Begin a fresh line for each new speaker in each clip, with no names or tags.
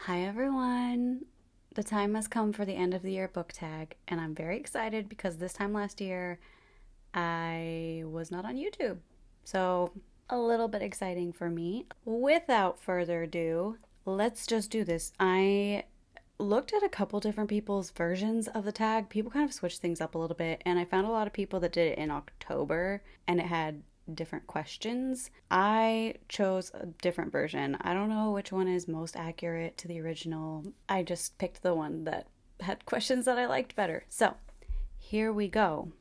Hi everyone! The time has come for the end of the year book tag, and I'm very excited because this time last year I was not on YouTube. So, a little bit exciting for me. Without further ado, let's just do this. I looked at a couple different people's versions of the tag. People kind of switched things up a little bit, and I found a lot of people that did it in October and it had different questions. I chose a different version. I don't know which one is most accurate to the original. I just picked the one that had questions that I liked better. So, here we go.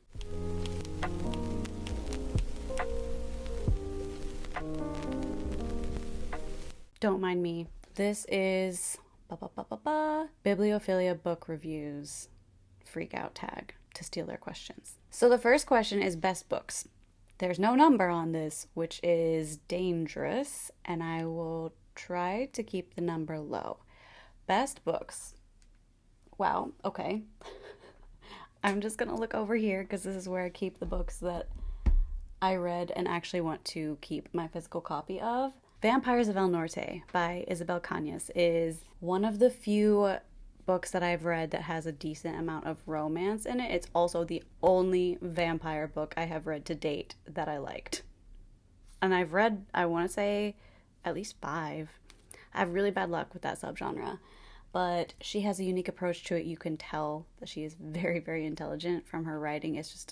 Don't mind me. This is Bibliophilia book reviews freak out tag to steal their questions. So the first question is best books. There's no number on this, which is dangerous, and I will try to keep the number low. Best books. Wow, okay. I'm just gonna look over here because this is where I keep the books that I read and actually want to keep my physical copy of. Vampires of El Norte by Isabel Cañas is one of the few books that I've read that has a decent amount of romance in it. It's also the only vampire book I have read to date that I liked. And I've read, I want to say, at least 5. I have really bad luck with that subgenre. But she has a unique approach to it. You can tell that she is very, very intelligent from her writing. It's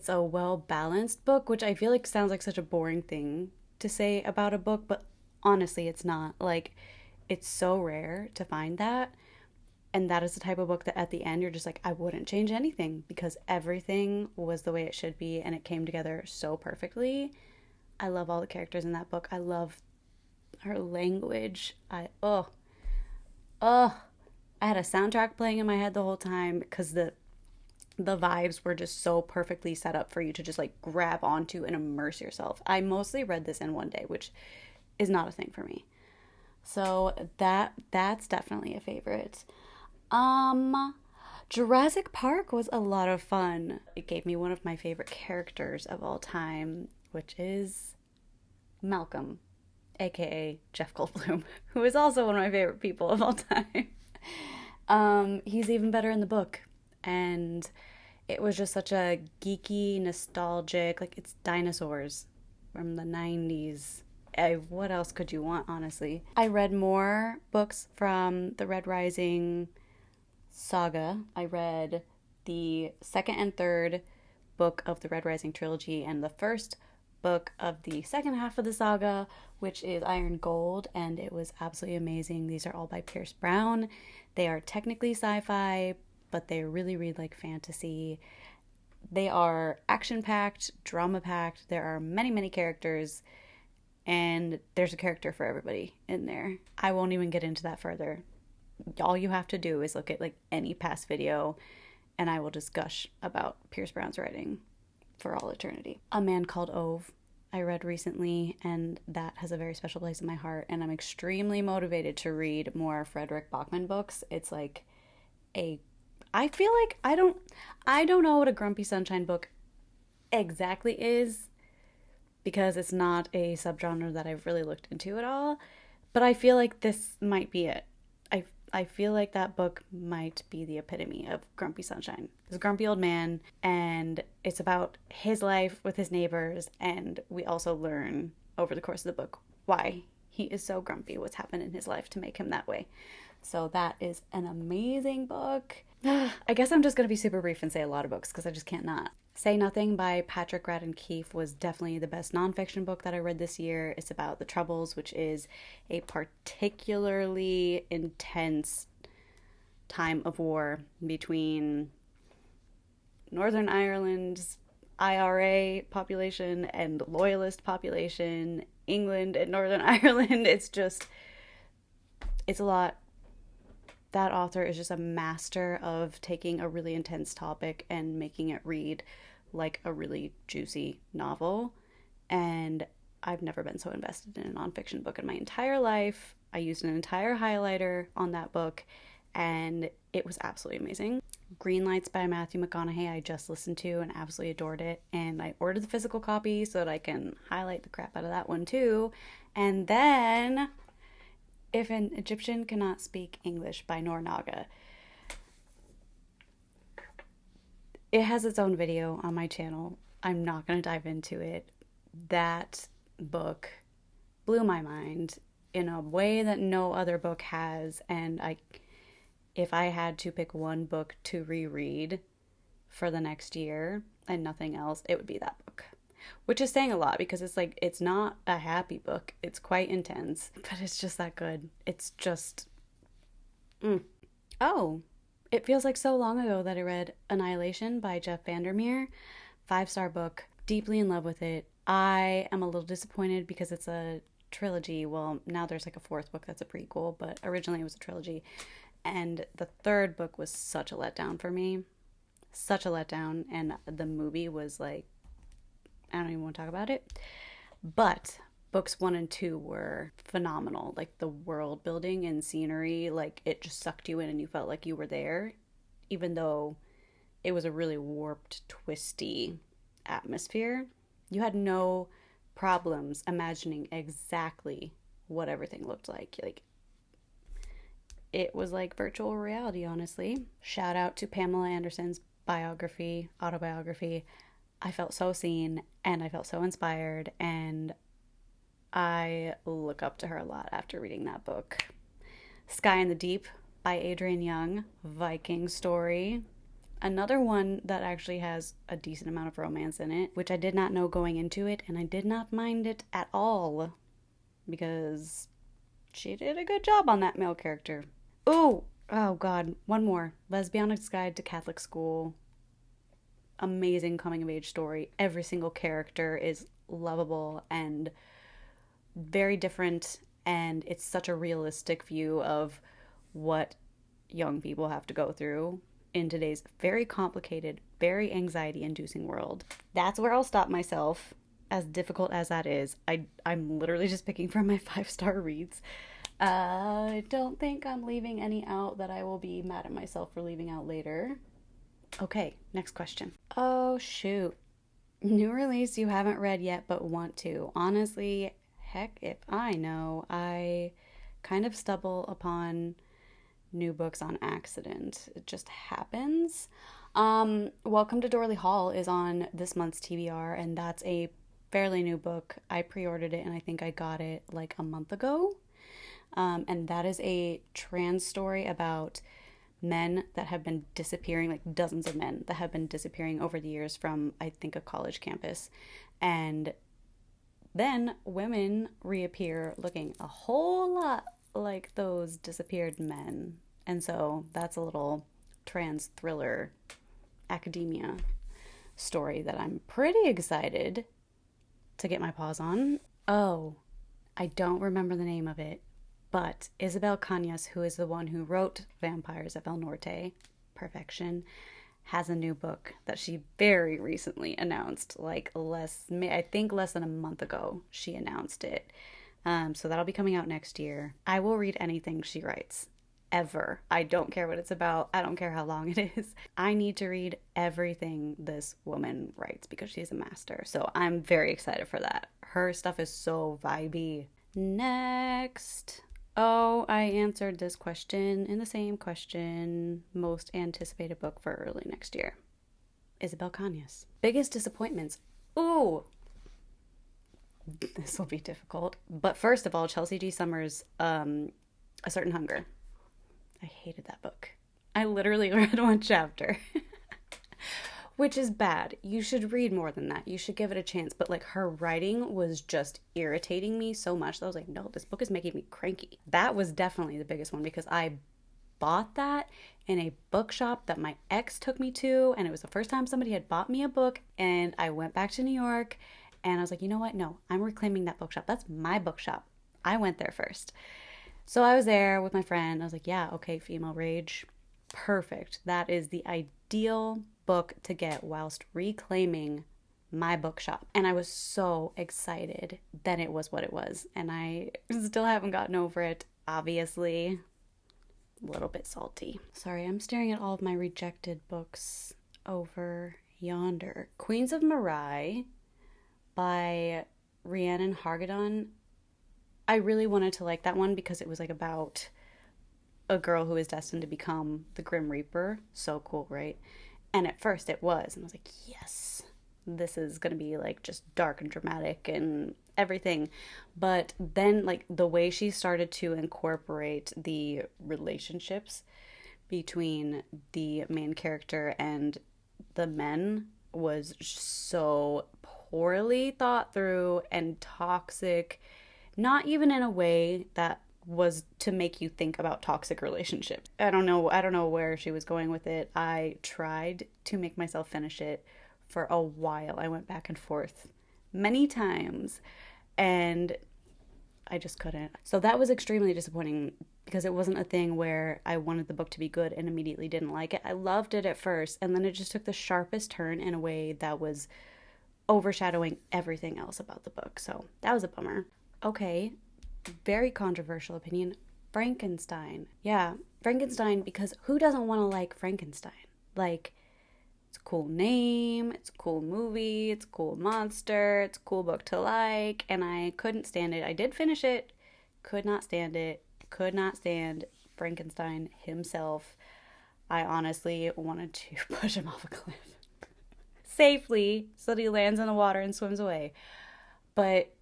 a well-balanced book, which I feel like sounds like such a boring thing to say about a book, but honestly, it's not. Like, it's so rare to find that. And that is the type of book that at the end you're just like, I wouldn't change anything because everything was the way it should be and it came together so perfectly. I love all the characters in that book. I love her language. I had a soundtrack playing in my head the whole time because the vibes were just so perfectly set up for you to just like grab onto and immerse yourself. I mostly read this in one day, which is not a thing for me. So that's definitely a favorite. Jurassic Park was a lot of fun. It gave me one of my favorite characters of all time, which is Malcolm, aka Jeff Goldblum, who is also one of my favorite people of all time. He's even better in the book. And it was just such a geeky, nostalgic, like it's dinosaurs from the 90s. What else could you want, honestly? I read more books from the Red Rising saga. I read the second and third book of the Red Rising trilogy and the first book of the second half of the saga, which is Iron Gold, and it was absolutely amazing. These are all by Pierce Brown. They are technically sci-fi, but they really read like fantasy. They are action-packed, drama-packed. There are many, many characters, and there's a character for everybody in there. I won't even get into that further. All you have to do is look at like any past video, and I will just gush about Pierce Brown's writing for all eternity. A Man Called Ove I read recently, and that has a very special place in my heart, and I'm extremely motivated to read more Fredrik Backman books. It's like I feel like I don't know what a Grumpy Sunshine book exactly is because it's not a subgenre that I've really looked into at all, but I feel like this might be it. I feel like that book might be the epitome of Grumpy Sunshine. It's a grumpy old man, and it's about his life with his neighbors, and we also learn over the course of the book why he is so grumpy, what's happened in his life to make him that way. So that is an amazing book. I guess I'm just going to be super brief and say a lot of books because I just can't not. Say Nothing by Patrick Radden Keefe was definitely the best nonfiction book that I read this year. It's about the Troubles, which is a particularly intense time of war between Northern Ireland's IRA population and Loyalist population, England and Northern Ireland. It's a lot. That author is just a master of taking a really intense topic and making it read like a really juicy novel. And I've never been so invested in a nonfiction book in my entire life. I used an entire highlighter on that book, and it was absolutely amazing. Greenlights by Matthew McConaughey I just listened to and absolutely adored it, and I ordered the physical copy so that I can highlight the crap out of that one too. And then If an Egyptian Cannot Speak English by Noor Naga. It has its own video on my channel. I'm not going to dive into it. That book blew my mind in a way that no other book has, and if I had to pick one book to reread for the next year and nothing else, it would be that book. Which is saying a lot because it's not a happy book. It's quite intense, but it's just that good. It's just... Oh, it feels like so long ago that I read Annihilation by Jeff Vandermeer. 5-star book. Deeply in love with it. I am a little disappointed because it's a trilogy. Well, now there's like a 4th book that's a prequel, but originally it was a trilogy. And the 3rd book was such a letdown for me. Such a letdown. And the movie was like, I don't even want to talk about it. But books 1 and 2 were phenomenal. Like the world building and scenery, like it just sucked you in and you felt like you were there. Even though it was a really warped, twisty atmosphere. You had no problems imagining exactly what everything looked like. Like, it was like virtual reality, honestly. Shout out to Pamela Anderson's autobiography. I felt so seen and I felt so inspired, and I look up to her a lot after reading that book. Sky in the Deep by Adrienne Young, Viking story. Another one that actually has a decent amount of romance in it, which I did not know going into it, and I did not mind it at all because she did a good job on that male character. Oh God, one more. Lesbiana's Guide to Catholic School. Amazing coming of age story. Every single character is lovable and very different, and it's such a realistic view of what young people have to go through in today's very complicated, very anxiety-inducing world. That's where I'll stop myself, as difficult as that is. I'm literally just picking from my 5-star reads. I don't think I'm leaving any out that I will be mad at myself for leaving out later. Okay, next question. Oh, shoot. New release you haven't read yet but want to. Honestly, heck if I know. I kind of stumble upon new books on accident. It just happens. Welcome to Dorley Hall is on this month's TBR, and that's a fairly new book. I pre-ordered it and I think I got it like a month ago. And that is a trans story about men that have been disappearing, like dozens of men that have been disappearing over the years from, I think, a college campus. And then women reappear looking a whole lot like those disappeared men. And so that's a little trans thriller academia story that I'm pretty excited to get my paws on. Oh, I don't remember the name of it, but Isabel Cañas, who is the one who wrote Vampires of El Norte, perfection, has a new book that she very recently announced, like less than a month ago she announced it. So that'll be coming out next year. I will read anything she writes, ever. I don't care what it's about. I don't care how long it is. I need to read everything this woman writes because she's a master. So I'm very excited for that. Her stuff is so vibey. Next. Oh, I answered this question in the same question. Most anticipated book for early next year. Isabel Cañas. Biggest disappointments. Ooh. This will be difficult. But first of all, Chelsea G. Summers' A Certain Hunger. I hated that book. I literally read one chapter. Which is bad. You should read more than that. You should give it a chance. But like her writing was just irritating me so much that I was like, no, this book is making me cranky. That was definitely the biggest one because I bought that in a bookshop that my ex took me to. And it was the first time somebody had bought me a book. And I went back to New York and I was like, you know what? No, I'm reclaiming that bookshop. That's my bookshop. I went there first. So I was there with my friend. I was like, yeah, okay, female rage. Perfect. That is the ideal book to get whilst reclaiming my bookshop. And I was so excited that it was what it was. And I still haven't gotten over it, obviously. A little bit salty. Sorry, I'm staring at all of my rejected books over yonder. Queens of Mirai by Rhiannon Hargadon. I really wanted to like that one because it was like about a girl who is destined to become the Grim Reaper. So cool, right? And at first it was, and I was like, yes, this is gonna be like just dark and dramatic and everything. But then, like, the way she started to incorporate the relationships between the main character and the men was so poorly thought through and toxic, not even in a way that was to make you think about toxic relationships. I don't know where she was going with it. I tried to make myself finish it for a while. I went back and forth many times and I just couldn't. So that was extremely disappointing because it wasn't a thing where I wanted the book to be good and immediately didn't like it. I loved it at first, and then it just took the sharpest turn in a way that was overshadowing everything else about the book. So that was a bummer. Okay, very controversial opinion. Frankenstein. Yeah, Frankenstein, because who doesn't want to like Frankenstein? Like, it's a cool name, it's a cool movie, it's a cool monster, it's a cool book to like, and I couldn't stand it. I did finish it, could not stand it, could not stand Frankenstein himself. I honestly wanted to push him off a cliff safely so that he lands in the water and swims away. But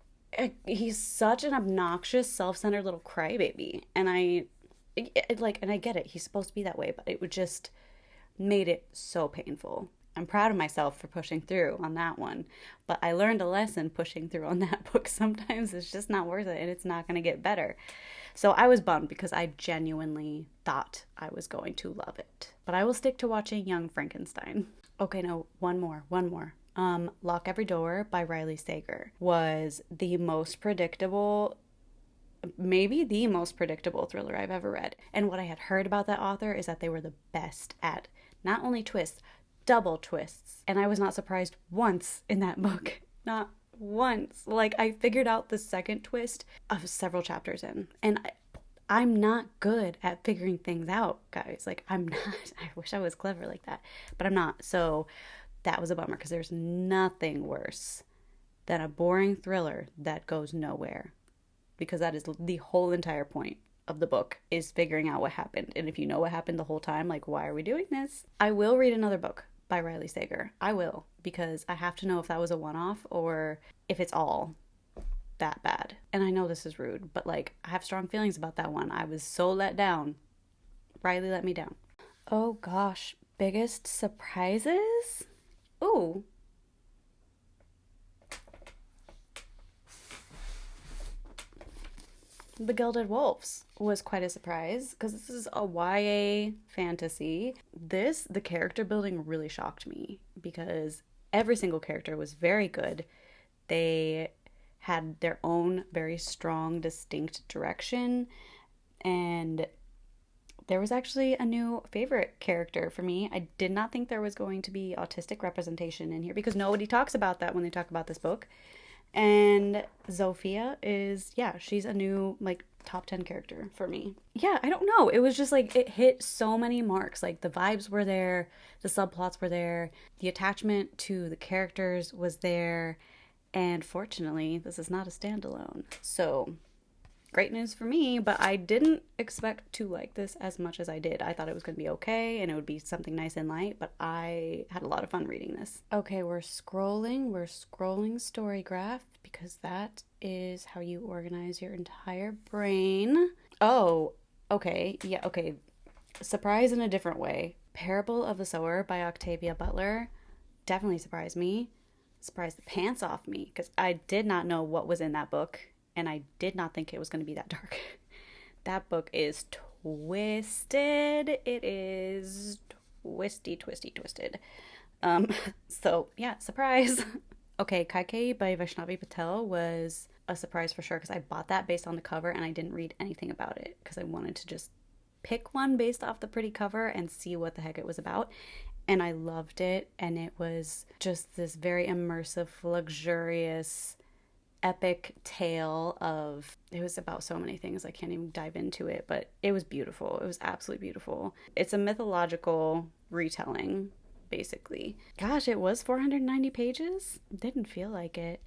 he's such an obnoxious, self-centered little crybaby, and I get it. He's supposed to be that way, but it would just made it so painful. I'm proud of myself for pushing through on that one, but I learned a lesson pushing through on that book. Sometimes it's just not worth it and it's not going to get better. So I was bummed because I genuinely thought I was going to love it. But I will stick to watching Young Frankenstein. Okay, no, one more. Lock Every Door by Riley Sager was the most predictable, maybe the most predictable thriller I've ever read. And what I had heard about that author is that they were the best at not only twists, double twists. And I was not surprised once in that book. Not once. Like, I figured out the second twist of several chapters in. And I'm not good at figuring things out, guys. Like, I'm not. I wish I was clever like that, but I'm not. So that was a bummer because there's nothing worse than a boring thriller that goes nowhere. Because that is the whole entire point of the book, is figuring out what happened. And if you know what happened the whole time, like, why are we doing this? I will read another book by Riley Sager. I will, because I have to know if that was a one-off or if it's all that bad. And I know this is rude, but like, I have strong feelings about that one. I was so let down. Riley let me down. Oh gosh, biggest surprises? Ooh. The Gilded Wolves was quite a surprise because this is a YA fantasy. The character building really shocked me because every single character was very good. They had their own very strong, distinct direction, and there was actually a new favorite character for me. I did not think there was going to be autistic representation in here because nobody talks about that when they talk about this book. And Zofia is, yeah, she's a new, like, top 10 character for me. Yeah, I don't know. It was just, like, it hit so many marks. Like, the vibes were there, the subplots were there, the attachment to the characters was there, and fortunately, this is not a standalone. So, great news for me, but I didn't expect to like this as much as I did. I thought it was going to be okay and it would be something nice and light, but I had a lot of fun reading this. Okay, we're scrolling Storygraph because that is how you organize your entire brain. Oh, okay. Yeah, okay. Surprise in a different way. Parable of the Sower by Octavia Butler definitely surprised me. Surprised the pants off me because I did not know what was in that book. And I did not think it was going to be that dark. That book is twisted. It is twisted. So, yeah, surprise. Okay, Kaikei by Vaishnavi Patel was a surprise for sure because I bought that based on the cover and I didn't read anything about it because I wanted to just pick one based off the pretty cover and see what the heck it was about. And I loved it, and it was just this very immersive, luxurious, epic tale of, it was about so many things, I can't even dive into it, but it was beautiful. It was absolutely beautiful. It's a mythological retelling, basically. Gosh, it was 490 pages. Didn't feel like it.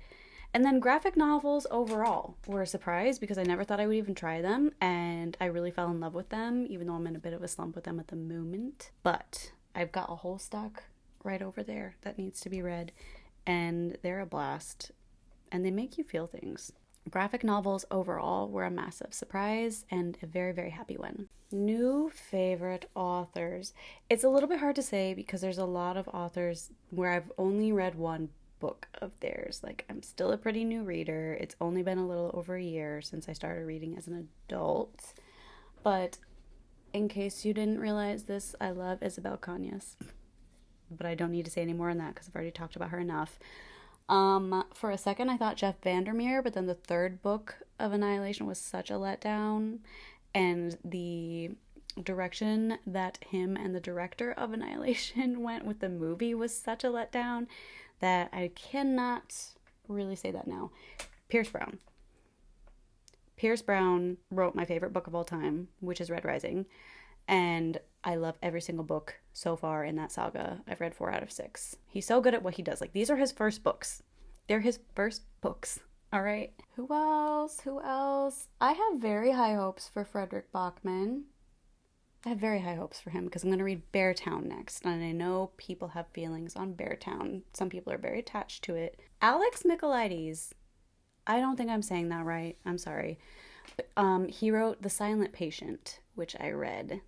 And then graphic novels overall were a surprise because I never thought I would even try them, and I really fell in love with them, even though I'm in a bit of a slump with them at the moment. But I've got a whole stack right over there that needs to be read, and they're a blast, and they make you feel things. Graphic novels overall were a massive surprise and a very, very happy one. New favorite authors. It's a little bit hard to say because there's a lot of authors where I've only read one book of theirs. Like, I'm still a pretty new reader. It's only been a little over a year since I started reading as an adult. But in case you didn't realize this, I love Isabel Cañas. But I don't need to say any more on that because I've already talked about her enough. For a second I thought Jeff Vandermeer, but then the third book of Annihilation was such a letdown, and the direction that him and the director of Annihilation went with the movie was such a letdown that I cannot really say that now. Pierce Brown wrote my favorite book of all time, which is Red Rising, and I love every single book so far in that saga. I've read 4 out of 6. He's so good at what he does. Like, these are his first books. They're his first books. All right. Who else? I have very high hopes for Fredrik Backman. I have very high hopes for him because I'm going to read Beartown next. And I know people have feelings on Beartown. Some people are very attached to it. Alex Michaelides. I don't think I'm saying that right. I'm sorry. But, he wrote The Silent Patient, which I read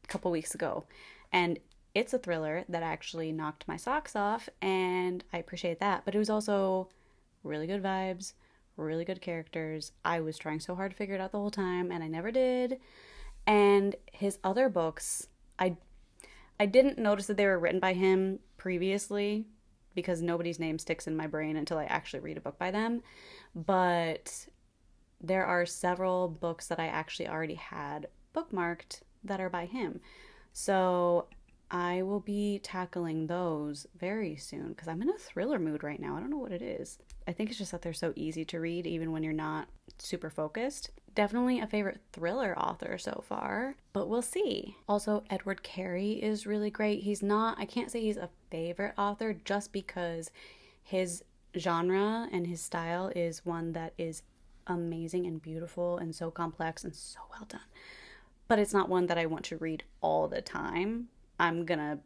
a couple weeks ago, and it's a thriller that actually knocked my socks off, and I appreciate that. But it was also really good vibes, really good characters. I was trying so hard to figure it out the whole time, and I never did. And his other books, I didn't notice that they were written by him previously because nobody's name sticks in my brain until I actually read a book by them. But there are several books that I actually already had bookmarked that are by him. So I will be tackling those very soon because I'm in a thriller mood right now. I don't know what it is. I think it's just that they're so easy to read even when you're not super focused. Definitely a favorite thriller author so far, but we'll see. Also, Edward Carey is really great. I can't say he's a favorite author just because his genre and his style is one that is amazing and beautiful and so complex and so well done. But it's not one that I want to read all the time. I'm gonna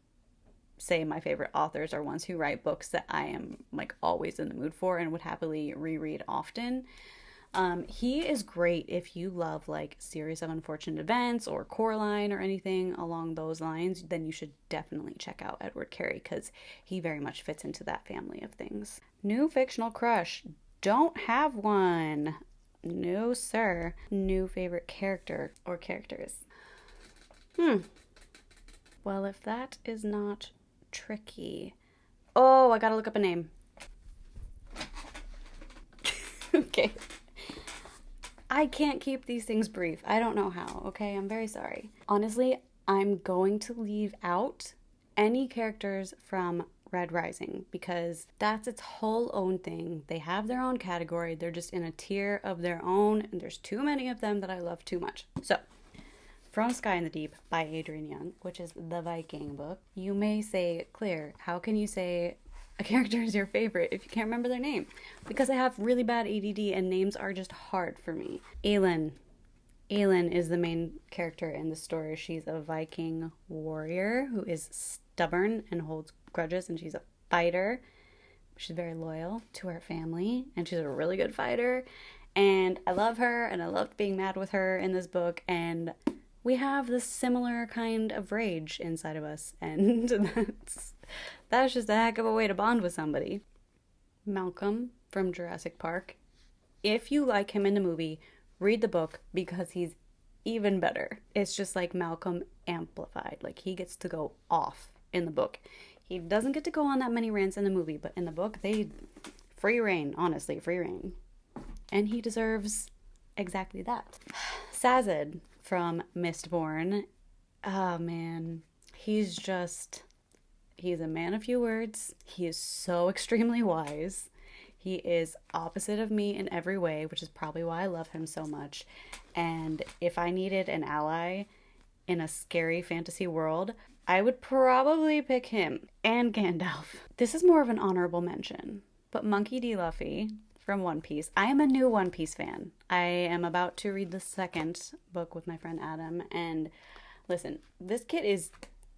say my favorite authors are ones who write books that I am like always in the mood for and would happily reread often. He is great if you love like Series of Unfortunate Events or Coraline or anything along those lines. Then you should definitely check out Edward Carey because he very much fits into that family of things. New fictional crush. Don't have one. No, sir. New favorite character or characters. Well, if that is not tricky. Oh, I gotta look up a name. Okay. I can't keep these things brief. I don't know how, okay? I'm very sorry. Honestly, I'm going to leave out any characters from Red Rising because that's its whole own thing. They have their own category. They're just in a tier of their own, and there's too many of them that I love too much. So, From Sky in the Deep by Adrienne Young, which is the Viking book. You may say, Claire, how can you say a character is your favorite if you can't remember their name? Because I have really bad ADD and names are just hard for me. Aelin is the main character in the story. She's a Viking warrior who is stubborn and holds grudges, and she's a fighter. She's very loyal to her family, and she's a really good fighter. And I love her, and I loved being mad with her in this book, and we have this similar kind of rage inside of us, and that's just a heck of a way to bond with somebody. Malcolm from Jurassic Park. If you like him in the movie, read the book because he's even better. It's just like Malcolm amplified. Like, he gets to go off in the book. He doesn't get to go on that many rants in the movie, but in the book, free reign, honestly, free reign. And he deserves exactly that. Sazed from Mistborn. Oh, man. He's a man of few words. He is so extremely wise. He is opposite of me in every way, which is probably why I love him so much. And if I needed an ally in a scary fantasy world, I would probably pick him and Gandalf. This is more of an honorable mention, but Monkey D. Luffy from One Piece. I am a new One Piece fan. I am about to read the second book with my friend Adam, and listen, this kid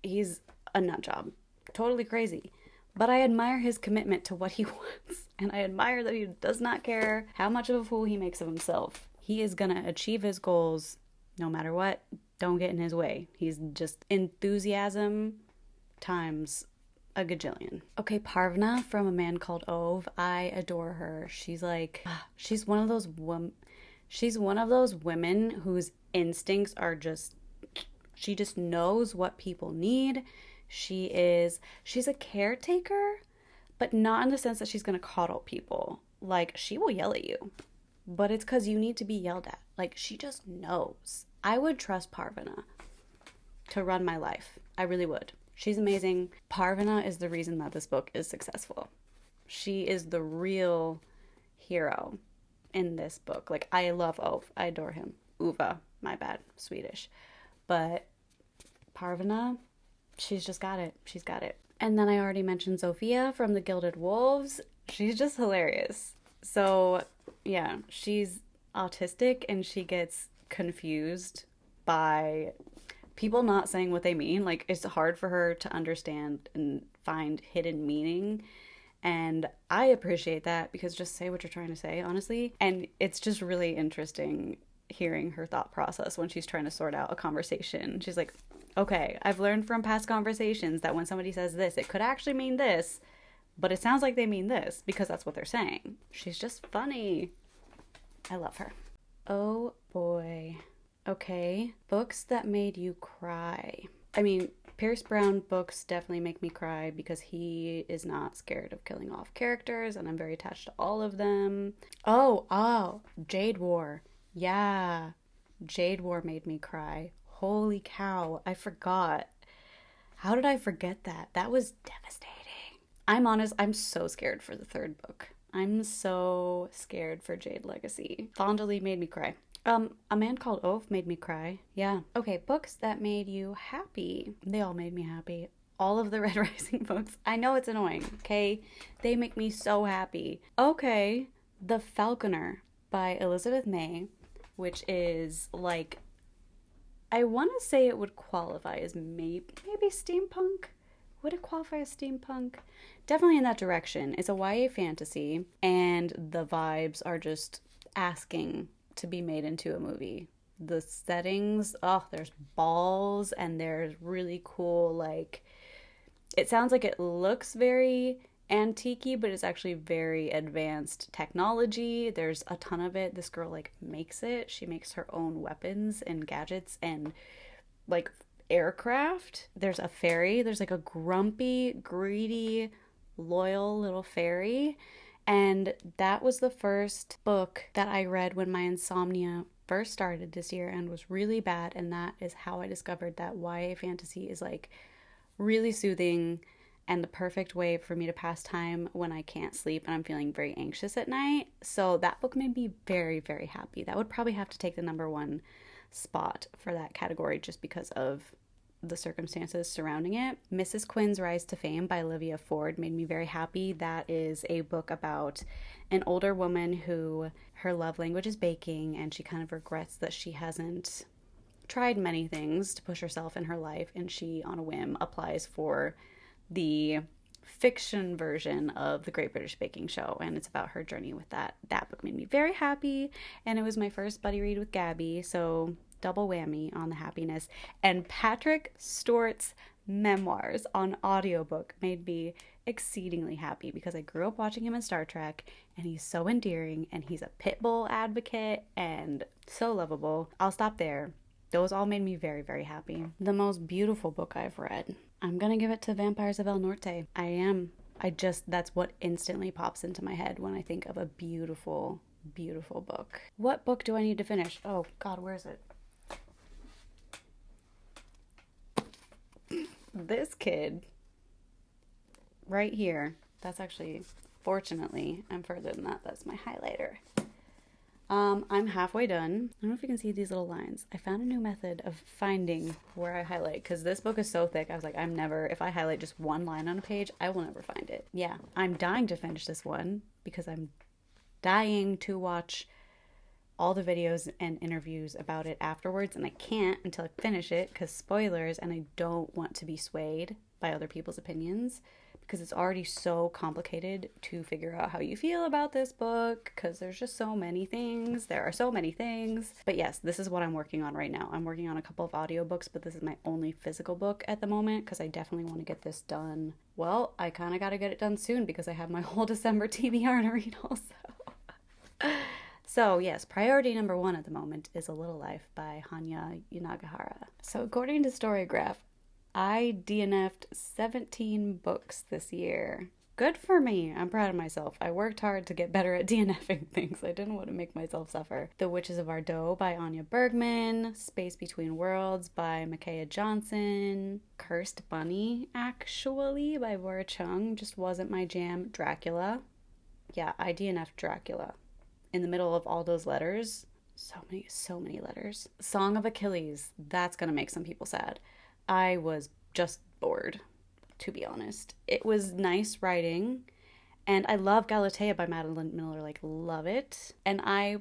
he's a nut job. Totally crazy. But I admire his commitment to what he wants, and I admire that he does not care how much of a fool he makes of himself. He is gonna achieve his goals no matter what. Don't get in his way. He's just enthusiasm times a gajillion. Okay, Parvna from A Man Called Ove. I adore her. She's like, she's one of those women whose instincts are just, she just knows what people need. She's a caretaker, but not in the sense that she's gonna coddle people. Like, she will yell at you, but it's because you need to be yelled at. Like, she just knows. I would trust Parvana to run my life. I really would. She's amazing. Parvana is the reason that this book is successful. She is the real hero in this book. Like, I love Ove. I adore him. Uva, my bad, Swedish. But Parvana, she's just got it. She's got it. And then I already mentioned Sophia from the Gilded Wolves. She's just hilarious. So, yeah, she's autistic and she gets confused by people not saying what they mean. Like, it's hard for her to understand and find hidden meaning. And I appreciate that, because just say what you're trying to say, honestly. And it's just really interesting hearing her thought process when she's trying to sort out a conversation. She's like, okay, I've learned from past conversations that when somebody says this, it could actually mean this, but it sounds like they mean this because that's what they're saying. She's just funny. I love her. Oh boy. Okay. Books that made you cry. I mean, Pierce Brown books definitely make me cry because he is not scared of killing off characters, and I'm very attached to all of them. Oh, Jade War. Yeah. Jade War made me cry. Holy cow. I forgot. How did I forget that? That was devastating. I'm honest, I'm so scared for the third book. I'm so scared for Jade Legacy. Fond du Lis made me cry. A Man Called Ove made me cry. Yeah. Okay, books that made you happy. They all made me happy. All of the Red Rising books. I know it's annoying, okay? They make me so happy. Okay, The Falconer by Elizabeth May, which is like, I want to say it would qualify as maybe steampunk. Would it qualify as steampunk? Definitely in that direction. It's a YA fantasy, and the vibes are just asking to be made into a movie. The settings, there's balls, and there's really cool, like, it sounds like it looks very antique-y, but it's actually very advanced technology. There's a ton of it. This girl, like, makes it. She makes her own weapons and gadgets and, like, aircraft. There's a fairy. There's like a grumpy, greedy, loyal little fairy. And that was the first book that I read when my insomnia first started this year and was really bad. And that is how I discovered that YA fantasy is like really soothing and the perfect way for me to pass time when I can't sleep and I'm feeling very anxious at night. So that book made me very, very happy. That would probably have to take the #1 spot for that category just because of the circumstances surrounding it. Mrs. Quinn's Rise to Fame by Olivia Ford made me very happy. That is a book about an older woman who her love language is baking, and she kind of regrets that she hasn't tried many things to push herself in her life, and she, on a whim, applies for the fiction version of the Great British Baking Show, and it's about her journey with that. That book made me very happy, and it was my first buddy read with Gabby, so double whammy on the happiness. And Patrick Stewart's memoirs on audiobook made me exceedingly happy because I grew up watching him in Star Trek, and he's so endearing, and he's a pit bull advocate and so lovable. I'll stop there. Those all made me very, very happy. The most beautiful book I've read, I'm gonna give it to Vampires of El Norte. I am. That's what instantly pops into my head when I think of a beautiful, beautiful book. What book do I need to finish? Oh God, where is it? This kid right here, that's actually, fortunately, I'm further than that. That's my highlighter. I'm halfway done. I don't know if you can see these little lines. I found a new method of finding where I highlight because this book is so thick. I was like, if I highlight just one line on a page, I will never find it. Yeah, I'm dying to finish this one because I'm dying to watch all the videos and interviews about it afterwards, and I can't until I finish it because spoilers, and I don't want to be swayed by other people's opinions because it's already so complicated to figure out how you feel about this book because there's just so many things. There are so many things. But yes, this is what I'm working on right now. I'm working on a couple of audiobooks, but this is my only physical book at the moment because I definitely want to get this done. Well, I kind of got to get it done soon because I have my whole December TBR to read also. So yes, priority number 1 at the moment is A Little Life by Hanya Yanagihara. So according to Storygraph, I DNF'd 17 books this year. Good for me. I'm proud of myself. I worked hard to get better at DNFing things. I didn't want to make myself suffer. The Witches of Ardot by Anya Bergman, Space Between Worlds by Micaiah Johnson, Cursed Bunny, actually, by Bora Chung, just wasn't my jam. Dracula. Yeah, I DNF'd Dracula. In the middle of all those letters. So many letters. Song of Achilles. That's gonna make some people sad. I was just bored, to be honest. It was nice writing, and I love Galatea by Madeline Miller, like, love it. And I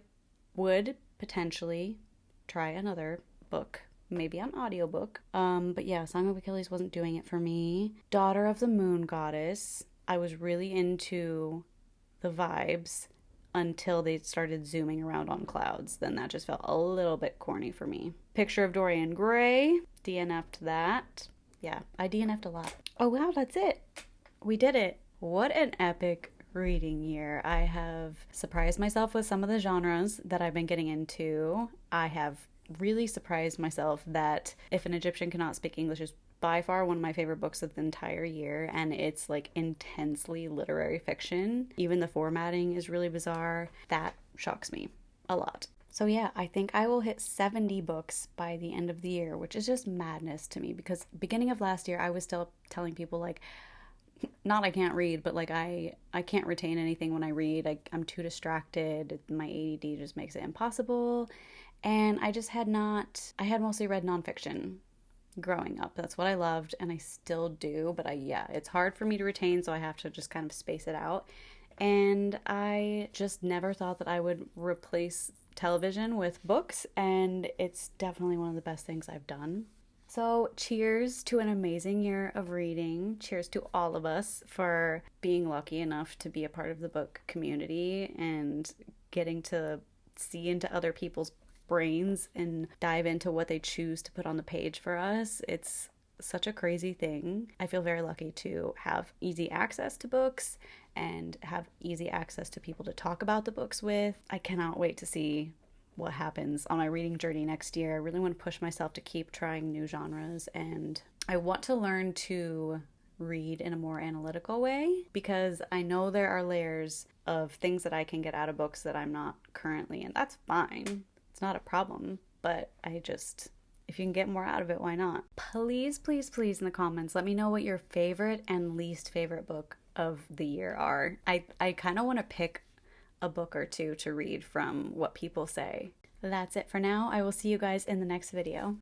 would potentially try another book, maybe an audiobook. But yeah, Song of Achilles wasn't doing it for me. Daughter of the Moon Goddess. I was really into the vibes until they started zooming around on clouds. Then that just felt a little bit corny for me. Picture of Dorian Gray. DNF'd that. Yeah, I DNF'd a lot. Oh wow, that's it. We did it. What an epic reading year. I have surprised myself with some of the genres that I've been getting into. I have really surprised myself that If an Egyptian Cannot Speak English is by far one of my favorite books of the entire year, and it's like intensely literary fiction. Even the formatting is really bizarre. That shocks me a lot. So yeah, I think I will hit 70 books by the end of the year, which is just madness to me because beginning of last year I was still telling people like, not I can't read, but like I can't retain anything when I read. I'm too distracted. My ADD just makes it impossible. And I had mostly read nonfiction growing up. That's what I loved, and I still do, but it's hard for me to retain, so I have to just kind of space it out. And I just never thought that I would replace television with books, and it's definitely one of the best things I've done. So cheers to an amazing year of reading. Cheers to all of us for being lucky enough to be a part of the book community and getting to see into other people's brains and dive into what they choose to put on the page for us. It's such a crazy thing. I feel very lucky to have easy access to books and have easy access to people to talk about the books with. I cannot wait to see what happens on my reading journey next year. I really want to push myself to keep trying new genres, and I want to learn to read in a more analytical way because I know there are layers of things that I can get out of books that I'm not currently, and that's fine. It's not a problem, but if you can get more out of it, why not? Please, please, please in the comments, let me know what your favorite and least favorite book of the year are. I kind of want to pick a book or two to read from what people say. That's it for now. I will see you guys in the next video.